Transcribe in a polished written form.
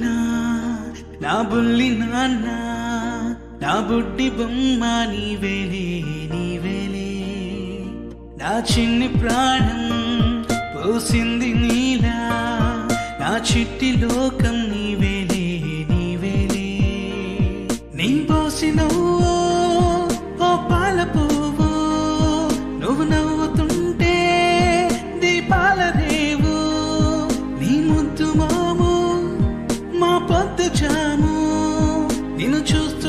నాన్న, నా బుల్లి నాన్న, నా బుడ్డి బొమ్మ నీవేలే నీవేలే. నా చిన్ని ప్రాణం పోసింది నీలా, నా చిట్టి లోకం నీవేలే నీవేలే. నీ పోసినవో ఓ పాల పువ్వు, నువ్వు నవ్వుతుంటే దీపాల రేవు. నీ ముద్దు మాము మా పొద్దు జాము, నిన్ను చూస్తూ